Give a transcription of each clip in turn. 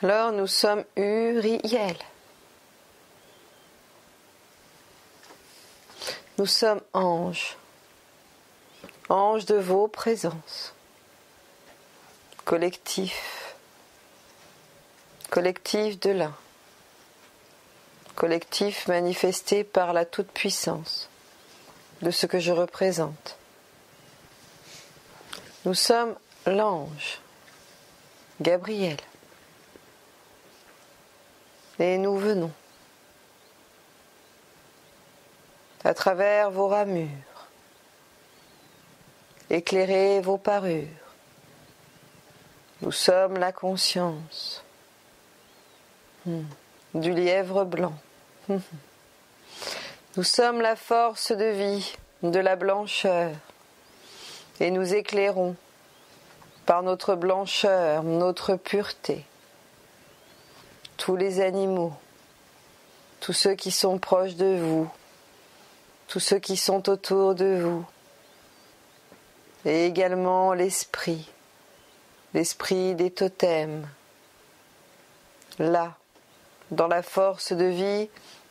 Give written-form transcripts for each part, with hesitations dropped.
Alors nous sommes Uriel. Nous sommes anges. Anges de vos présences. Collectif. Collectif de l'un. Collectif manifesté par la toute-puissance de ce que je représente. Nous sommes l'ange Gabriel. Et nous venons, à travers vos ramures, éclairer vos parures. Nous sommes la conscience du lièvre blanc. Nous sommes la force de vie de la blancheur et nous éclairons par notre blancheur, notre pureté, tous les animaux, tous ceux qui sont proches de vous, tous ceux qui sont autour de vous, et également l'esprit des totems. Là, dans la force de vie,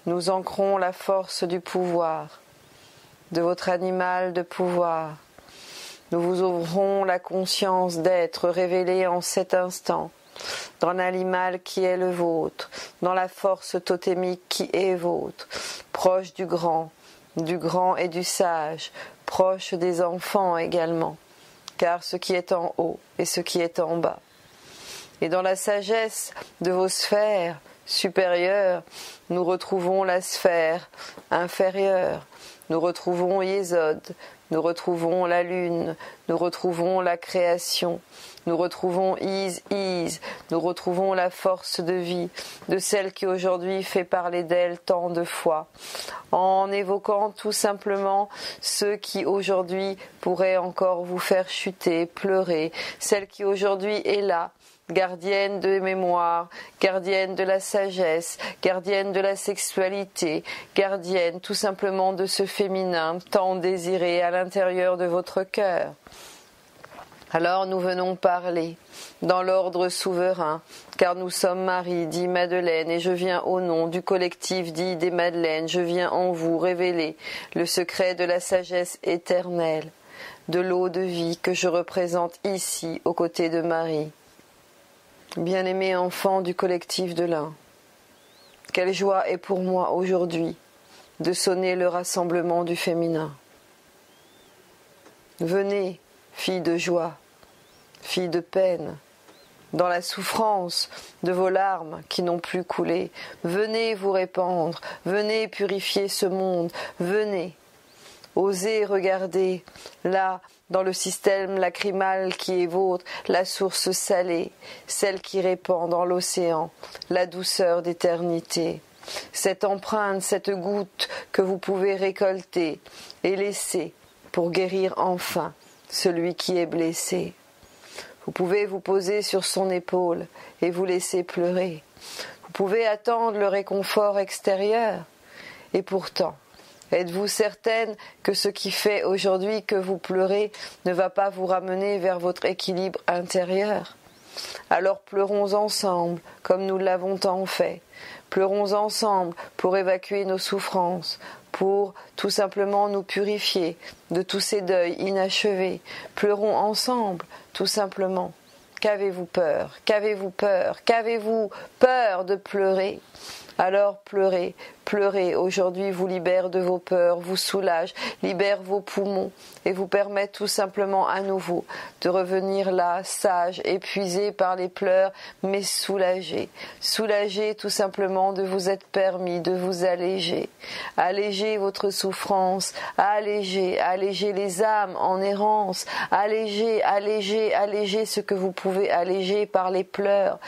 nous ancrons la force du pouvoir, de votre animal de pouvoir. Nous vous ouvrons la conscience d'être révélé en cet instant, dans l'animal qui est le vôtre, dans la force totémique qui est vôtre, proche du grand et du sage, proche des enfants également, car ce qui est en haut et ce qui est en bas. Et dans la sagesse de vos sphères supérieures, nous retrouvons la sphère inférieure, nous retrouvons Yesod, nous retrouvons la lune, nous retrouvons la création, nous retrouvons Is, nous retrouvons la force de vie de celle qui aujourd'hui fait parler d'elle tant de fois, en évoquant tout simplement ceux qui aujourd'hui pourraient encore vous faire chuter, pleurer, celle qui aujourd'hui est là, gardienne de mémoire, gardienne de la sagesse, gardienne de la sexualité, gardienne tout simplement de ce féminin tant désiré à l'intérieur de votre cœur. Alors nous venons parler dans l'ordre souverain, car nous sommes Marie, dit Madeleine, et je viens au nom du collectif dit des Madeleines, je viens en vous révéler le secret de la sagesse éternelle, de l'eau de vie que je représente ici aux côtés de Marie. Bien-aimés enfants du collectif de l'un, quelle joie est pour moi aujourd'hui de sonner le rassemblement du féminin. Venez, filles de joie, filles de peine, dans la souffrance de vos larmes qui n'ont plus coulé, venez vous répandre, venez purifier ce monde, venez, osez regarder là, dans le système lacrymal qui est vôtre, la source salée, celle qui répand dans l'océan la douceur d'éternité. Cette empreinte, cette goutte que vous pouvez récolter et laisser pour guérir enfin celui qui est blessé. Vous pouvez vous poser sur son épaule et vous laisser pleurer. Vous pouvez attendre le réconfort extérieur. Et pourtant, êtes-vous certaine que ce qui fait aujourd'hui que vous pleurez ne va pas vous ramener vers votre équilibre intérieur ? Alors pleurons ensemble, comme nous l'avons tant fait. Pleurons ensemble pour évacuer nos souffrances, pour tout simplement nous purifier de tous ces deuils inachevés. Pleurons ensemble, tout simplement. Qu'avez-vous peur ? Qu'avez-vous peur ? Qu'avez-vous peur de pleurer ? Alors pleurez, pleurez, aujourd'hui vous libère de vos peurs, vous soulage, libère vos poumons et vous permet tout simplement à nouveau de revenir là, sage, épuisé par les pleurs, mais soulagé. Soulagé tout simplement de vous être permis, de vous alléger. Alléger votre souffrance, alléger les âmes en errance, alléger ce que vous pouvez alléger par les pleurs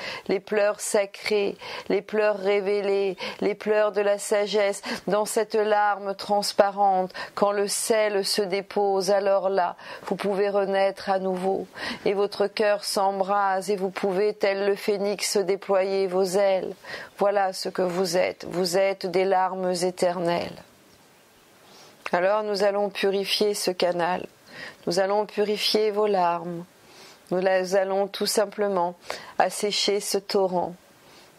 sacrés, les pleurs révélés, les pleurs de la sagesse, dans cette larme transparente, quand le sel se dépose, alors là, vous pouvez renaître à nouveau, et votre cœur s'embrase, et vous pouvez, tel le phénix, déployer vos ailes. Voilà ce que vous êtes des larmes éternelles. Alors nous allons purifier ce canal, nous allons purifier vos larmes, nous allons tout simplement assécher ce torrent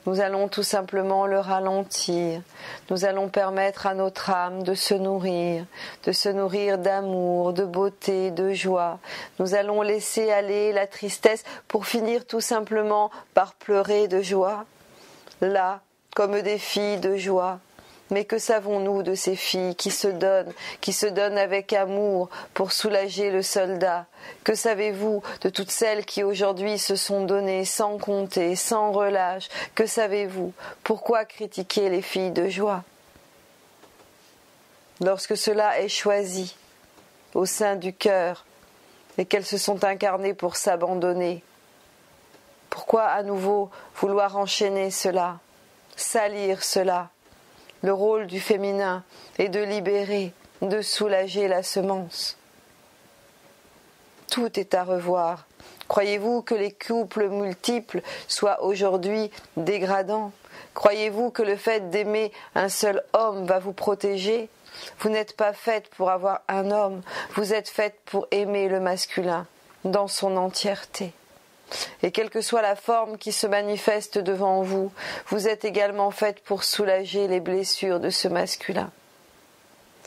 Nous allons tout simplement le ralentir. Nous allons permettre à notre âme de se nourrir d'amour, de beauté, de joie. Nous allons laisser aller la tristesse pour finir tout simplement par pleurer de joie. Là, comme des filles de joie. Mais que savons-nous de ces filles qui se donnent avec amour pour soulager le soldat? Que savez-vous de toutes celles qui aujourd'hui se sont données sans compter, sans relâche? Que savez-vous? Pourquoi critiquer les filles de joie? Lorsque cela est choisi au sein du cœur et qu'elles se sont incarnées pour s'abandonner, pourquoi à nouveau vouloir enchaîner cela, salir cela? Le rôle du féminin est de libérer, de soulager la semence. Tout est à revoir. Croyez-vous que les couples multiples soient aujourd'hui dégradants? Croyez-vous que le fait d'aimer un seul homme va vous protéger? Vous n'êtes pas faite pour avoir un homme, vous êtes faite pour aimer le masculin dans son entièreté. Et quelle que soit la forme qui se manifeste devant vous, vous êtes également faite pour soulager les blessures de ce masculin.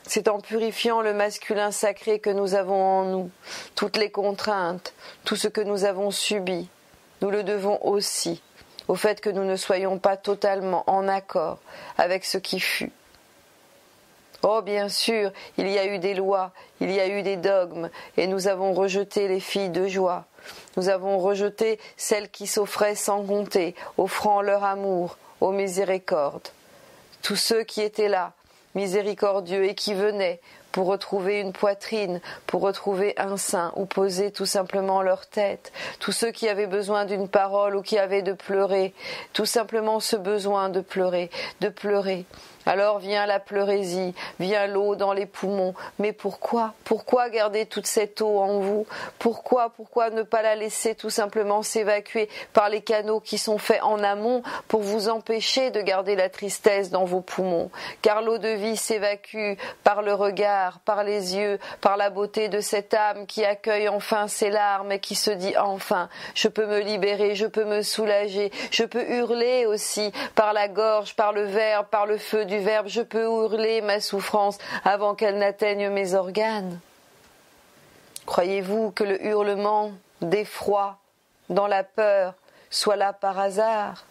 C'est en purifiant le masculin sacré que nous avons en nous, toutes les contraintes, tout ce que nous avons subi, nous le devons aussi au fait que nous ne soyons pas totalement en accord avec ce qui fut. Oh, bien sûr, il y a eu des lois, il y a eu des dogmes, et nous avons rejeté les filles de joie. Nous avons rejeté celles qui s'offraient sans compter, offrant leur amour aux miséricordes. Tous ceux qui étaient là, miséricordieux, et qui venaient pour retrouver une poitrine, pour retrouver un sein, ou poser tout simplement leur tête. Tous ceux qui avaient besoin d'une parole ou qui avaient de pleurer, tout simplement ce besoin de pleurer, de pleurer. Alors vient la pleurésie, vient l'eau dans les poumons. Mais pourquoi? Pourquoi garder toute cette eau en vous? Pourquoi ne pas la laisser tout simplement s'évacuer par les canaux qui sont faits en amont pour vous empêcher de garder la tristesse dans vos poumons? Car l'eau de vie s'évacue par le regard, par les yeux, par la beauté de cette âme qui accueille enfin ses larmes et qui se dit enfin, je peux me libérer, je peux me soulager, je peux hurler aussi par la gorge, par le verbe, par le feu du verbe, je peux hurler ma souffrance avant qu'elle n'atteigne mes organes. Croyez-vous que le hurlement d'effroi, dans la peur, soit là par hasard?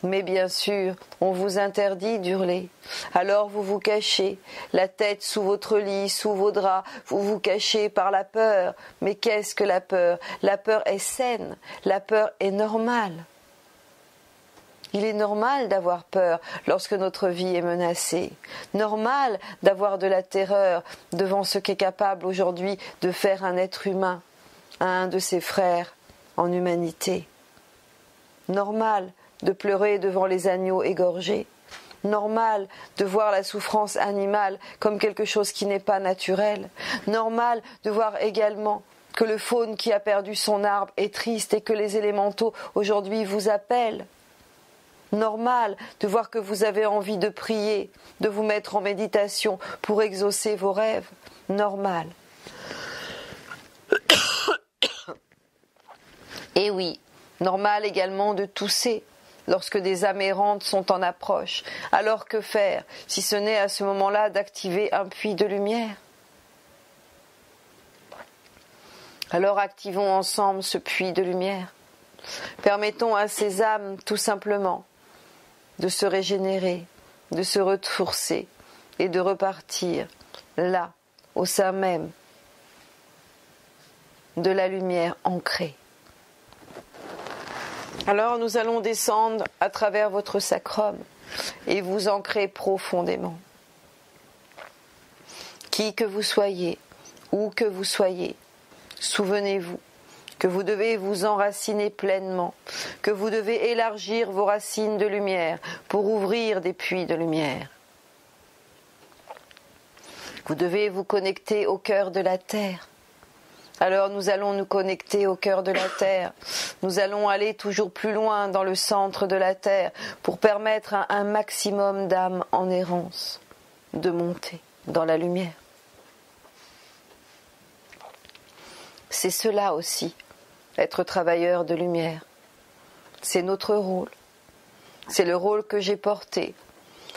Mais bien sûr, on vous interdit d'hurler. Alors vous vous cachez, la tête sous votre lit, sous vos draps, vous vous cachez par la peur. Mais qu'est-ce que la peur? La peur est saine, la peur est normale. Il est normal d'avoir peur lorsque notre vie est menacée. Normal d'avoir de la terreur devant ce qu'est capable aujourd'hui de faire un être humain, un de ses frères en humanité. Normal de pleurer devant les agneaux égorgés. Normal de voir la souffrance animale comme quelque chose qui n'est pas naturel. Normal de voir également que le faune qui a perdu son arbre est triste et que les élémentaux aujourd'hui vous appellent. Normal de voir que vous avez envie de prier, de vous mettre en méditation pour exaucer vos rêves. Normal. Et oui, normal également de tousser lorsque des âmes errantes sont en approche. Alors que faire, si ce n'est à ce moment-là d'activer un puits de lumière? Alors activons ensemble ce puits de lumière. Permettons à ces âmes tout simplement de se régénérer, de se ressourcer et de repartir là, au sein même de la lumière ancrée. Alors nous allons descendre à travers votre sacrum et vous ancrer profondément. Qui que vous soyez, où que vous soyez, souvenez-vous que vous devez vous enraciner pleinement, que vous devez élargir vos racines de lumière pour ouvrir des puits de lumière. Vous devez vous connecter au cœur de la terre. Alors nous allons nous connecter au cœur de la terre. Nous allons aller toujours plus loin dans le centre de la terre pour permettre à un maximum d'âmes en errance de monter dans la lumière. C'est cela aussi, être travailleur de lumière. C'est notre rôle, C'est le rôle que j'ai porté.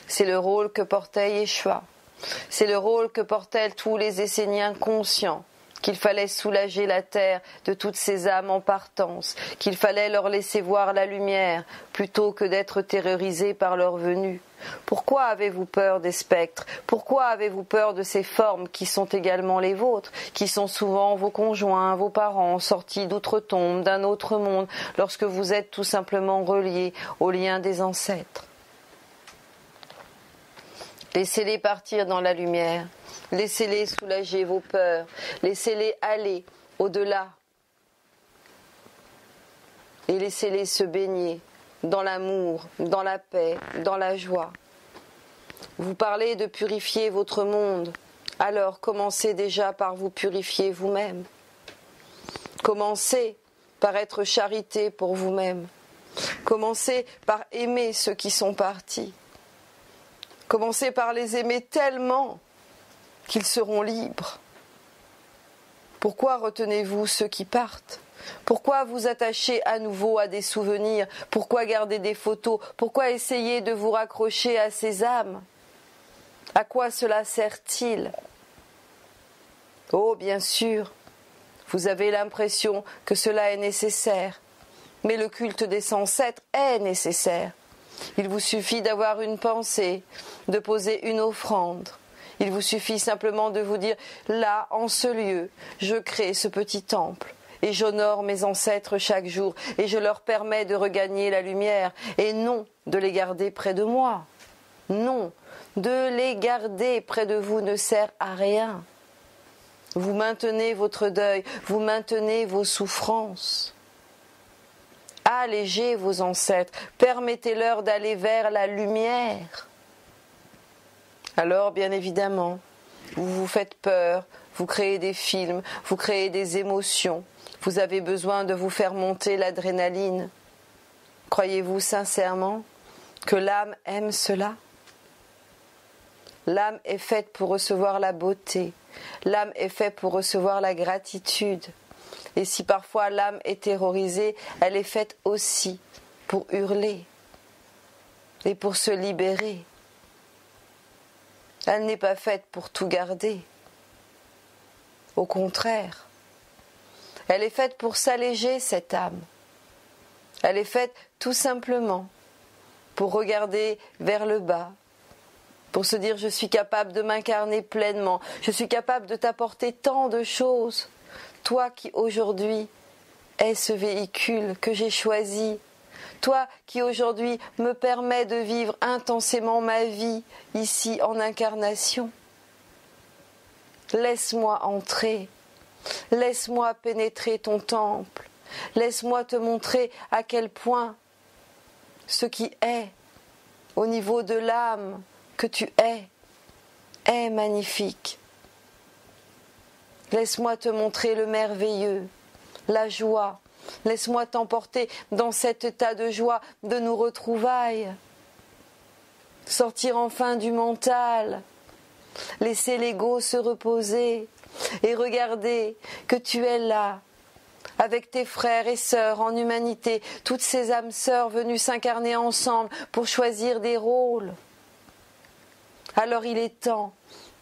C'est le rôle que portait Yeshua. C'est le rôle que portaient tous les Esséniens conscients, qu'il fallait soulager la terre de toutes ces âmes en partance, qu'il fallait leur laisser voir la lumière plutôt que d'être terrorisés par leur venue. Pourquoi avez-vous peur des spectres? Pourquoi avez-vous peur de ces formes qui sont également les vôtres, qui sont souvent vos conjoints, vos parents, sortis d'outre-tombe, d'un autre monde, lorsque vous êtes tout simplement reliés au lien des ancêtres? Laissez-les partir dans la lumière, laissez-les soulager vos peurs, laissez-les aller au-delà et laissez-les se baigner dans l'amour, dans la paix, dans la joie. Vous parlez de purifier votre monde, alors commencez déjà par vous purifier vous-même. Commencez par être charité pour vous-même. Commencez par aimer ceux qui sont partis. Commencez par les aimer tellement qu'ils seront libres. Pourquoi retenez-vous ceux qui partent? Pourquoi vous attachez à nouveau à des souvenirs? Pourquoi garder des photos? Pourquoi essayer de vous raccrocher à ces âmes? À quoi cela sert-il? Oh, bien sûr, vous avez l'impression que cela est nécessaire, mais le culte des ancêtres est nécessaire. Il vous suffit d'avoir une pensée, de poser une offrande. Il vous suffit simplement de vous dire, là, en ce lieu, je crée ce petit temple et j'honore mes ancêtres chaque jour et je leur permets de regagner la lumière et non de les garder près de moi. Non, de les garder près de vous ne sert à rien. Vous maintenez votre deuil, vous maintenez vos souffrances. Allégez vos ancêtres, permettez-leur d'aller vers la lumière. Alors, bien évidemment, vous vous faites peur, vous créez des films, vous créez des émotions, vous avez besoin de vous faire monter l'adrénaline. Croyez-vous sincèrement que l'âme aime cela? L'âme est faite pour recevoir la beauté, l'âme est faite pour recevoir la gratitude. Et si parfois l'âme est terrorisée, elle est faite aussi pour hurler et pour se libérer. Elle n'est pas faite pour tout garder. Au contraire, elle est faite pour s'alléger, cette âme. Elle est faite tout simplement pour regarder vers le bas, pour se dire je suis capable de m'incarner pleinement, je suis capable de t'apporter tant de choses. Toi qui aujourd'hui es ce véhicule que j'ai choisi, toi qui aujourd'hui me permets de vivre intensément ma vie ici en incarnation. Laisse-moi entrer, laisse-moi pénétrer ton temple, laisse-moi te montrer à quel point ce qui est au niveau de l'âme que tu est magnifique. Laisse-moi te montrer le merveilleux, la joie. Laisse-moi t'emporter dans cet état de joie de nos retrouvailles. Sortir enfin du mental. Laisser l'ego se reposer et regarder que tu es là, avec tes frères et sœurs en humanité, toutes ces âmes sœurs venues s'incarner ensemble pour choisir des rôles. Alors il est temps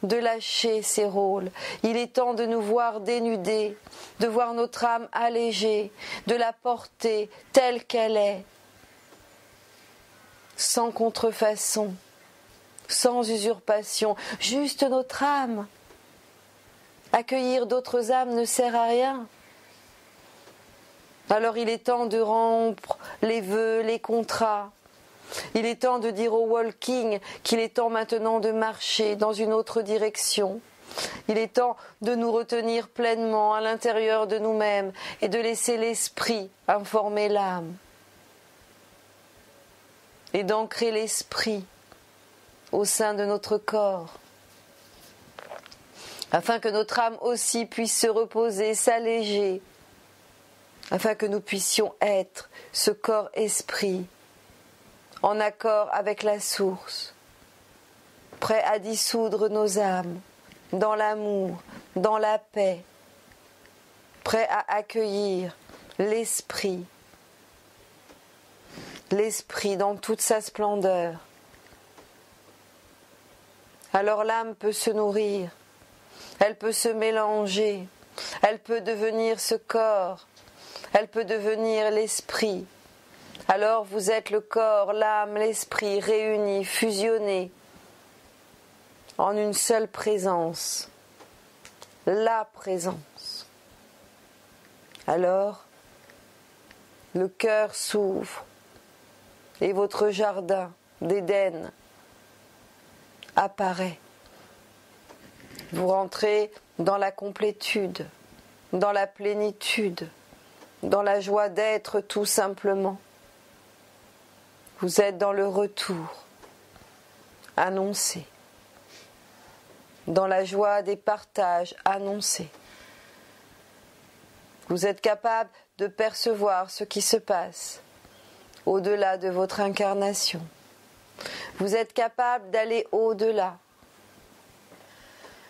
de lâcher ces rôles. Il est temps de nous voir dénudés, de voir notre âme allégée, de la porter telle qu'elle est, sans contrefaçon, sans usurpation, juste notre âme. Accueillir d'autres âmes ne sert à rien. Alors il est temps de rompre les vœux, les contrats. Il est temps de dire au walking qu'il est temps maintenant de marcher dans une autre direction. Il est temps de nous retenir pleinement à l'intérieur de nous-mêmes et de laisser l'esprit informer l'âme. Et d'ancrer l'esprit au sein de notre corps, afin que notre âme aussi puisse se reposer, s'alléger, afin que nous puissions être ce corps-esprit en accord avec la source, prêt à dissoudre nos âmes dans l'amour, dans la paix, prêt à accueillir l'esprit. l'esprit dans toute sa splendeur. Alors l'âme peut se nourrir, elle peut se mélanger, elle peut devenir ce corps, elle peut devenir l'esprit. Alors vous êtes le corps, l'âme, l'esprit réunis, fusionnés en une seule présence, la présence. Alors, le cœur s'ouvre et votre jardin d'Éden apparaît. Vous rentrez dans la complétude, dans la plénitude, dans la joie d'être tout simplement. Vous êtes dans le retour annoncé, dans la joie des partages annoncés. Vous êtes capable de percevoir ce qui se passe au-delà de votre incarnation. Vous êtes capable d'aller au-delà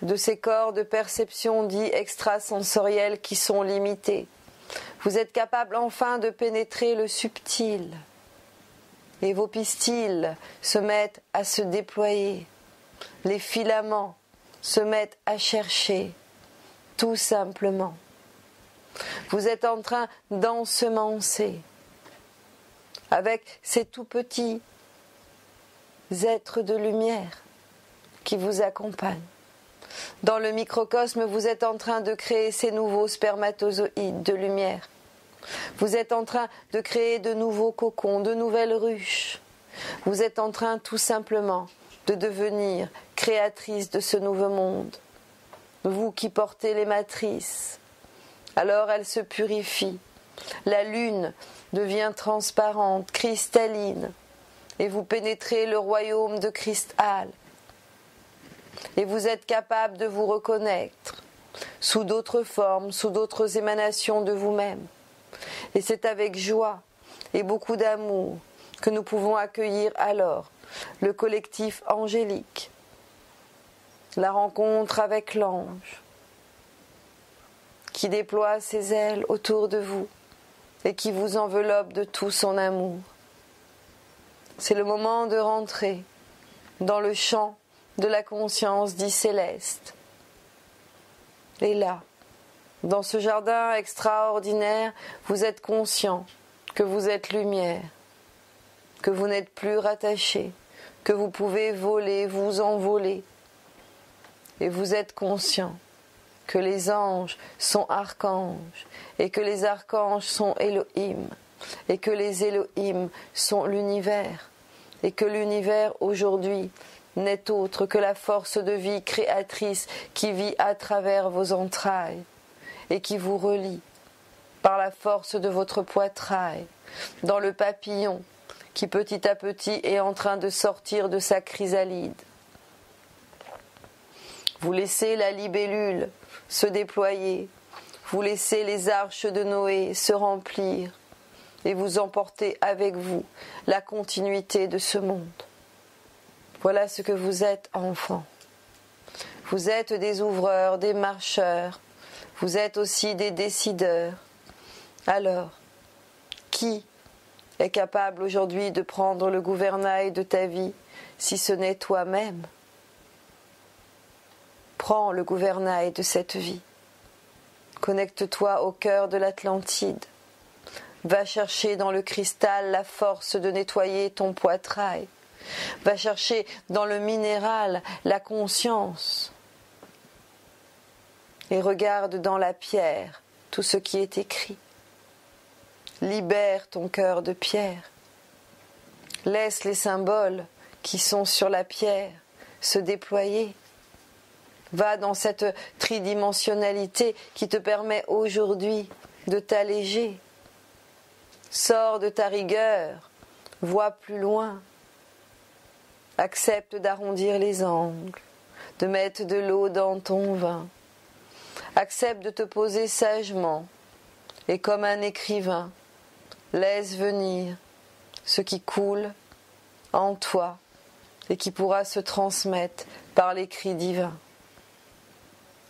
de ces corps de perception dits extrasensoriels qui sont limités. Vous êtes capable enfin de pénétrer le subtil. Et vos pistils se mettent à se déployer. Les filaments se mettent à chercher, tout simplement. Vous êtes en train d'ensemencer avec ces tout petits êtres de lumière qui vous accompagnent. Dans le microcosme, vous êtes en train de créer ces nouveaux spermatozoïdes de lumière. Vous êtes en train de créer de nouveaux cocons, de nouvelles ruches. Vous êtes en train tout simplement de devenir créatrice de ce nouveau monde. Vous qui portez les matrices, alors elles se purifient. La lune devient transparente, cristalline, et vous pénétrez le royaume de cristal. Et vous êtes capable de vous reconnaître sous d'autres formes, sous d'autres émanations de vous-même. Et c'est avec joie et beaucoup d'amour que nous pouvons accueillir alors le collectif angélique, la rencontre avec l'ange qui déploie ses ailes autour de vous et qui vous enveloppe de tout son amour. C'est le moment de rentrer dans le champ de la conscience dit céleste. Et là, dans ce jardin extraordinaire, vous êtes conscient que vous êtes lumière, que vous n'êtes plus rattaché, que vous pouvez voler, vous envoler. Et vous êtes conscient que les anges sont archanges, et que les archanges sont Elohim, et que les Elohim sont l'univers, et que l'univers aujourd'hui n'est autre que la force de vie créatrice qui vit à travers vos entrailles et qui vous relie par la force de votre poitrail dans le papillon qui petit à petit est en train de sortir de sa chrysalide. Vous laissez la libellule se déployer, vous laissez les arches de Noé se remplir et vous emportez avec vous la continuité de ce monde. Voilà ce que vous êtes, enfants. Vous êtes des ouvreurs, des marcheurs, vous êtes aussi des décideurs. Alors, qui est capable aujourd'hui de prendre le gouvernail de ta vie si ce n'est toi-même? Prends le gouvernail de cette vie. Connecte-toi au cœur de l'Atlantide. Va chercher dans le cristal la force de nettoyer ton poitrail. Va chercher dans le minéral la conscience. Et regarde dans la pierre tout ce qui est écrit. Libère ton cœur de pierre. Laisse les symboles qui sont sur la pierre se déployer. Va dans cette tridimensionnalité qui te permet aujourd'hui de t'alléger. Sors de ta rigueur, vois plus loin. Accepte d'arrondir les angles, de mettre de l'eau dans ton vin. Accepte de te poser sagement et comme un écrivain, laisse venir ce qui coule en toi et qui pourra se transmettre par l'écrit divin.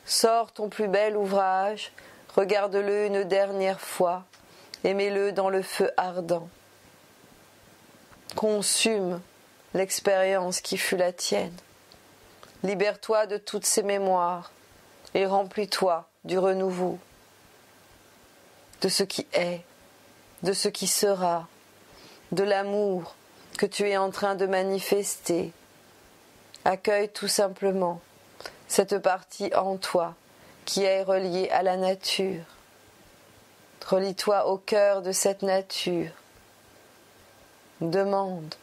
Sors ton plus bel ouvrage, regarde-le une dernière fois, et mets-le dans le feu ardent. consume l'expérience qui fut la tienne. Libère-toi de toutes ces mémoires et remplis-toi du renouveau, de ce qui est, de ce qui sera, de l'amour que tu es en train de manifester. Accueille tout simplement cette partie en toi qui est reliée à la nature. Relie-toi au cœur de cette nature. Demande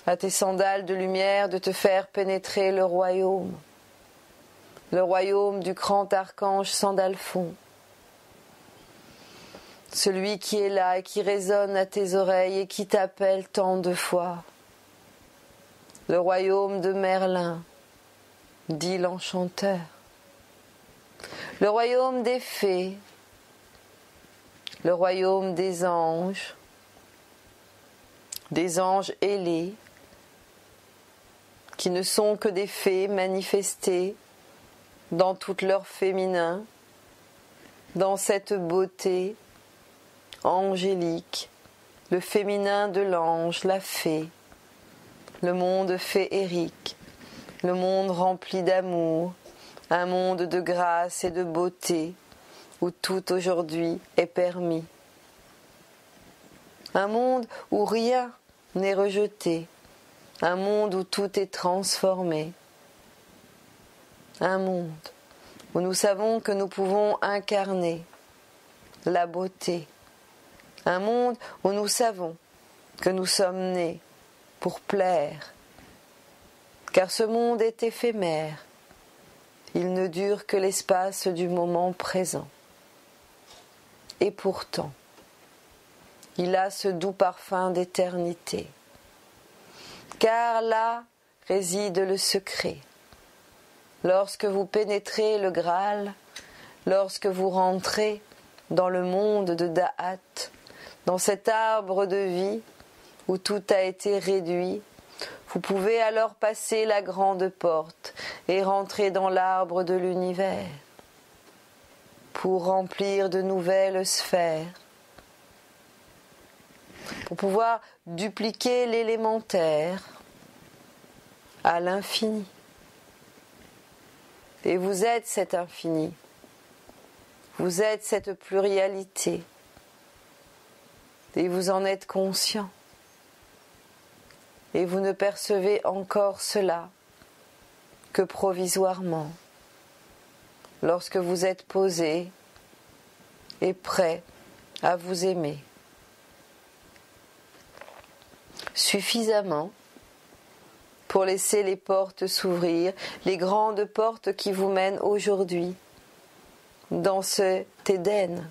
à tes sandales de lumière de te faire pénétrer le royaume du grand archange Sandalphon, celui qui est là et qui résonne à tes oreilles et qui t'appelle tant de fois. Le royaume de Merlin, dit l'enchanteur. Le royaume des fées, le royaume des anges ailés, qui ne sont que des fées manifestées dans tout leur féminin, dans cette beauté angélique, le féminin de l'ange, la fée, le monde féerique, le monde rempli d'amour, un monde de grâce et de beauté, où tout aujourd'hui est permis. Un monde où rien n'est rejeté, un monde où tout est transformé, un monde où nous savons que nous pouvons incarner la beauté, un monde où nous savons que nous sommes nés pour plaire, car ce monde est éphémère, il ne dure que l'espace du moment présent. Et pourtant, il a ce doux parfum d'éternité, car là réside le secret. Lorsque vous pénétrez le Graal, lorsque vous rentrez dans le monde de Da'at, dans cet arbre de vie où tout a été réduit, vous pouvez alors passer la grande porte et rentrer dans l'arbre de l'univers pour remplir de nouvelles sphères, pour pouvoir dupliquer l'élémentaire à l'infini. Et vous êtes cet infini, vous êtes cette pluralité, et vous en êtes conscient. Et vous ne percevez encore cela que provisoirement, lorsque vous êtes posé et prêt à vous aimer suffisamment pour laisser les portes s'ouvrir, les grandes portes qui vous mènent aujourd'hui dans cet Éden,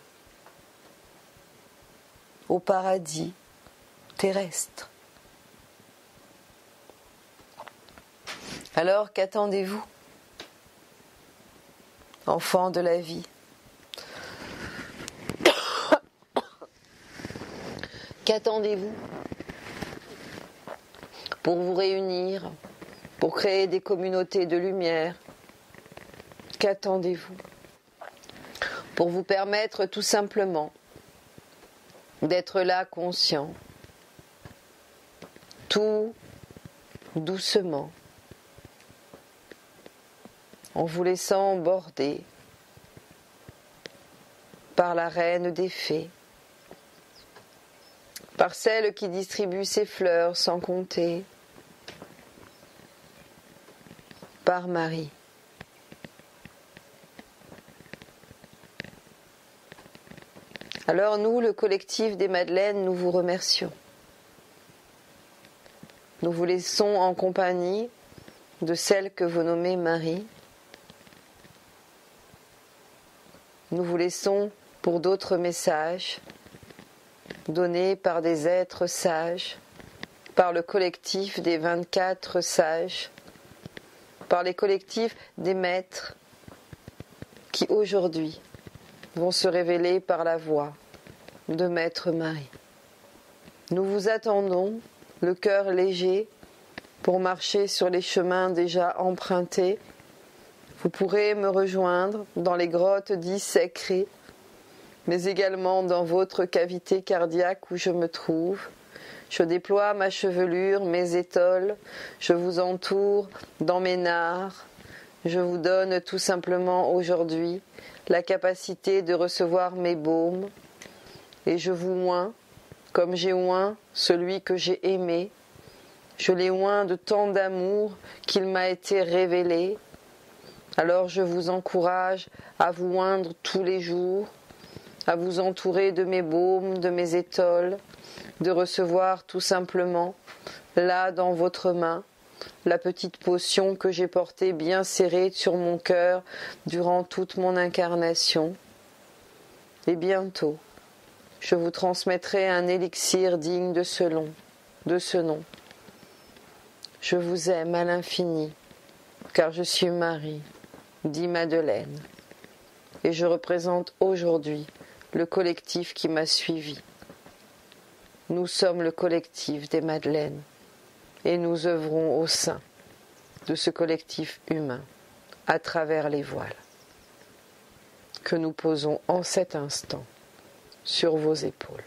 au paradis terrestre. Alors qu'attendez-vous, enfants de la vie? Qu'attendez-vous pour vous réunir, pour créer des communautés de lumière? Qu'attendez-vous pour vous permettre tout simplement d'être là conscient, tout doucement, en vous laissant border par la reine des fées, par celle qui distribue ses fleurs sans compter, par Marie. Alors nous, le collectif des Madeleines, nous vous remercions. Nous vous laissons en compagnie de celle que vous nommez Marie. Nous vous laissons pour d'autres messages donnés par des êtres sages, par le collectif des 24 sages, par les collectifs des maîtres qui aujourd'hui vont se révéler par la voix de Maître Marie. Nous vous attendons, le cœur léger, pour marcher sur les chemins déjà empruntés. Vous pourrez me rejoindre dans les grottes dites sacrées, mais également dans votre cavité cardiaque où je me trouve. Je déploie ma chevelure, mes étoiles, je vous entoure dans mes nards. Je vous donne tout simplement aujourd'hui la capacité de recevoir mes baumes, et je vous oins comme j'ai oint celui que j'ai aimé. Je l'ai oint de tant d'amour qu'il m'a été révélé. Alors je vous encourage à vous oindre tous les jours, à vous entourer de mes baumes, de mes étoiles, de recevoir tout simplement, là dans votre main, la petite potion que j'ai portée bien serrée sur mon cœur durant toute mon incarnation. Et bientôt, je vous transmettrai un élixir digne de ce nom. Je vous aime à l'infini, car je suis Marie, dit Madeleine, et je représente aujourd'hui le collectif qui m'a suivi. Nous sommes le collectif des Madeleines, et nous œuvrons au sein de ce collectif humain à travers les voiles que nous posons en cet instant sur vos épaules.